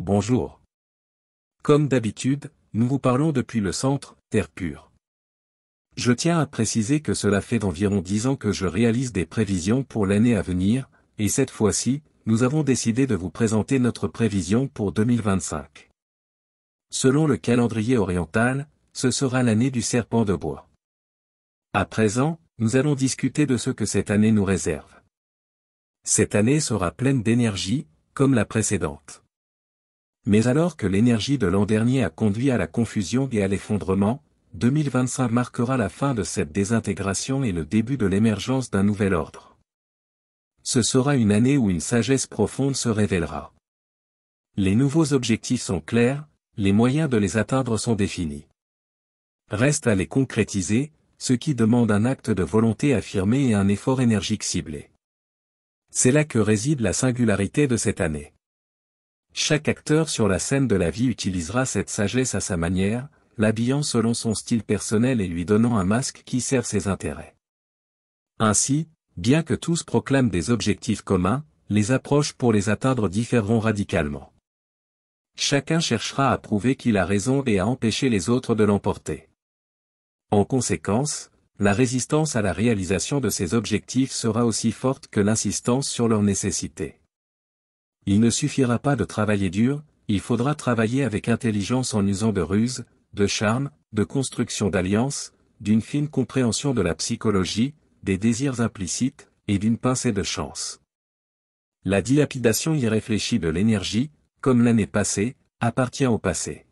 bonjour. Comme d'habitude, nous vous parlons depuis le centre, Terre Pure. Je tiens à préciser que cela fait d'environ 10 ans que je réalise des prévisions pour l'année à venir, et cette fois-ci, nous avons décidé de vous présenter notre prévision pour 2025. Selon le calendrier oriental, ce sera l'année du serpent de bois. À présent, nous allons discuter de ce que cette année nous réserve. Cette année sera pleine d'énergie, comme la précédente. Mais alors que l'énergie de l'an dernier a conduit à la confusion et à l'effondrement, 2025 marquera la fin de cette désintégration et le début de l'émergence d'un nouvel ordre. Ce sera une année où une sagesse profonde se révélera. Les nouveaux objectifs sont clairs, les moyens de les atteindre sont définis. Reste à les concrétiser, ce qui demande un acte de volonté affirmé et un effort énergique ciblé. C'est là que réside la singularité de cette année. Chaque acteur sur la scène de la vie utilisera cette sagesse à sa manière, l'habillant selon son style personnel et lui donnant un masque qui sert ses intérêts. Ainsi, bien que tous proclament des objectifs communs, les approches pour les atteindre différeront radicalement. Chacun cherchera à prouver qu'il a raison et à empêcher les autres de l'emporter. En conséquence, la résistance à la réalisation de ces objectifs sera aussi forte que l'insistance sur leur nécessité. Il ne suffira pas de travailler dur, il faudra travailler avec intelligence en usant de ruses, de charme, de construction d'alliances, d'une fine compréhension de la psychologie, des désirs implicites, et d'une pincée de chance. La dilapidation irréfléchie de l'énergie, comme l'année passée, appartient au passé.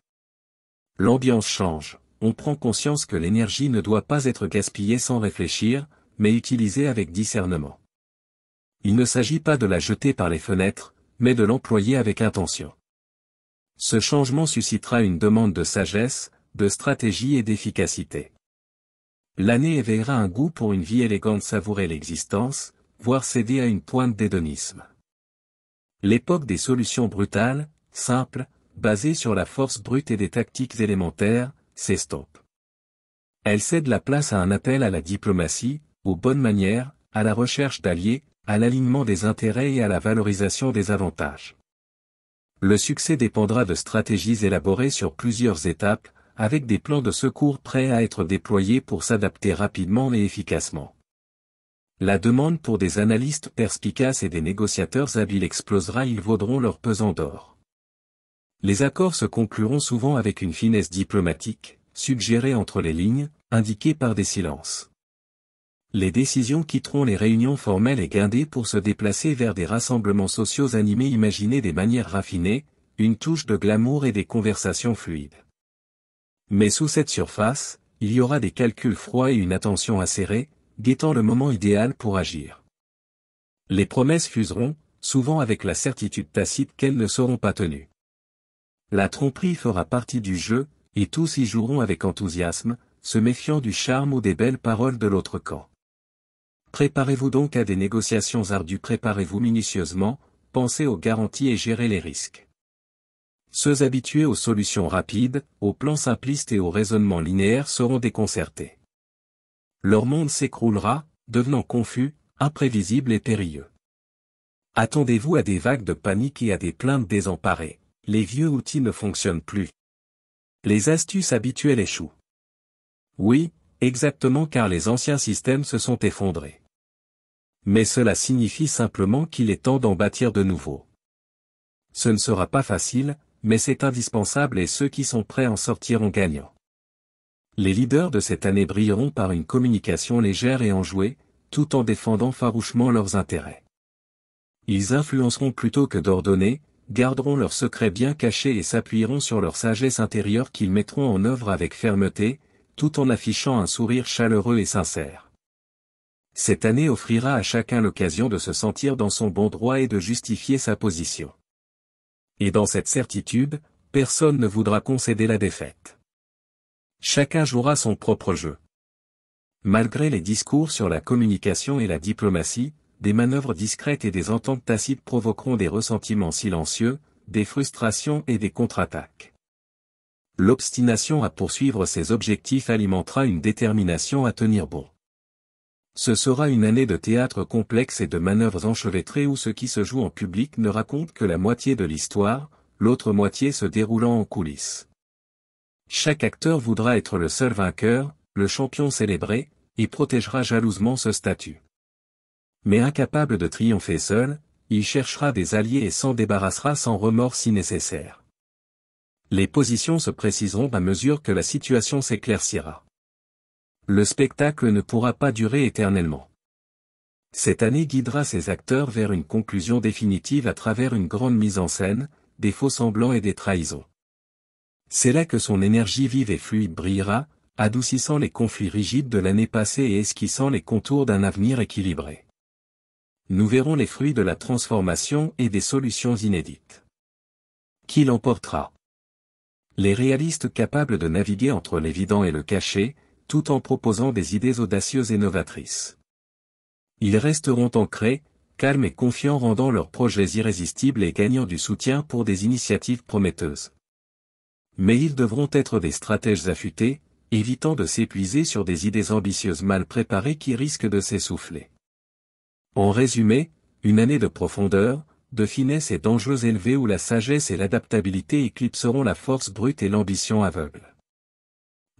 L'ambiance change, on prend conscience que l'énergie ne doit pas être gaspillée sans réfléchir, mais utilisée avec discernement. Il ne s'agit pas de la jeter par les fenêtres, mais de l'employer avec intention. Ce changement suscitera une demande de sagesse, de stratégie et d'efficacité. L'année éveillera un goût pour une vie élégante, savourer l'existence, voire céder à une pointe d'hédonisme. L'époque des solutions brutales, simples, basées sur la force brute et des tactiques élémentaires, s'estompe. Elle cède la place à un appel à la diplomatie, aux bonnes manières, à la recherche d'alliés, à l'alignement des intérêts et à la valorisation des avantages. Le succès dépendra de stratégies élaborées sur plusieurs étapes, avec des plans de secours prêts à être déployés pour s'adapter rapidement et efficacement. La demande pour des analystes perspicaces et des négociateurs habiles explosera, ils vaudront leur pesant d'or. Les accords se concluront souvent avec une finesse diplomatique, suggérée entre les lignes, indiquée par des silences. Les décisions quitteront les réunions formelles et guindées pour se déplacer vers des rassemblements sociaux animés, imaginer des manières raffinées, une touche de glamour et des conversations fluides. Mais sous cette surface, il y aura des calculs froids et une attention acérée, guettant le moment idéal pour agir. Les promesses fuseront, souvent avec la certitude tacite qu'elles ne seront pas tenues. La tromperie fera partie du jeu, et tous y joueront avec enthousiasme, se méfiant du charme ou des belles paroles de l'autre camp. Préparez-vous donc à des négociations ardues, préparez-vous minutieusement, pensez aux garanties et gérez les risques. Ceux habitués aux solutions rapides, aux plans simplistes et au raisonnement linéaire seront déconcertés. Leur monde s'écroulera, devenant confus, imprévisible et périlleux. Attendez-vous à des vagues de panique et à des plaintes désemparées. Les vieux outils ne fonctionnent plus. Les astuces habituelles échouent. Oui, exactement, car les anciens systèmes se sont effondrés. Mais cela signifie simplement qu'il est temps d'en bâtir de nouveaux. Ce ne sera pas facile, mais c'est indispensable et ceux qui sont prêts en sortiront gagnants. Les leaders de cette année brilleront par une communication légère et enjouée, tout en défendant farouchement leurs intérêts. Ils influenceront plutôt que d'ordonner, garderont leurs secrets bien cachés et s'appuieront sur leur sagesse intérieure qu'ils mettront en œuvre avec fermeté, tout en affichant un sourire chaleureux et sincère. Cette année offrira à chacun l'occasion de se sentir dans son bon droit et de justifier sa position. Et dans cette certitude, personne ne voudra concéder la défaite. Chacun jouera son propre jeu. Malgré les discours sur la communication et la diplomatie, des manœuvres discrètes et des ententes tacites provoqueront des ressentiments silencieux, des frustrations et des contre-attaques. L'obstination à poursuivre ses objectifs alimentera une détermination à tenir bon. Ce sera une année de théâtre complexe et de manœuvres enchevêtrées où ce qui se joue en public ne raconte que la moitié de l'histoire, l'autre moitié se déroulant en coulisses. Chaque acteur voudra être le seul vainqueur, le champion célébré, et protégera jalousement ce statut. Mais incapable de triompher seul, il cherchera des alliés et s'en débarrassera sans remords si nécessaire. Les positions se préciseront à mesure que la situation s'éclaircira. Le spectacle ne pourra pas durer éternellement. Cette année guidera ses acteurs vers une conclusion définitive à travers une grande mise en scène, des faux-semblants et des trahisons. C'est là que son énergie vive et fluide brillera, adoucissant les conflits rigides de l'année passée et esquissant les contours d'un avenir équilibré. Nous verrons les fruits de la transformation et des solutions inédites. Qui l'emportera? Les réalistes capables de naviguer entre l'évident et le caché, tout en proposant des idées audacieuses et novatrices. Ils resteront ancrés, calmes et confiants, rendant leurs projets irrésistibles et gagnant du soutien pour des initiatives prometteuses. Mais ils devront être des stratèges affûtés, évitant de s'épuiser sur des idées ambitieuses mal préparées qui risquent de s'essouffler. En résumé, une année de profondeur, de finesse et d'enjeux élevés où la sagesse et l'adaptabilité éclipseront la force brute et l'ambition aveugle.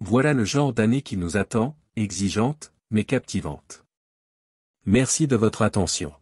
Voilà le genre d'année qui nous attend, exigeante, mais captivante. Merci de votre attention.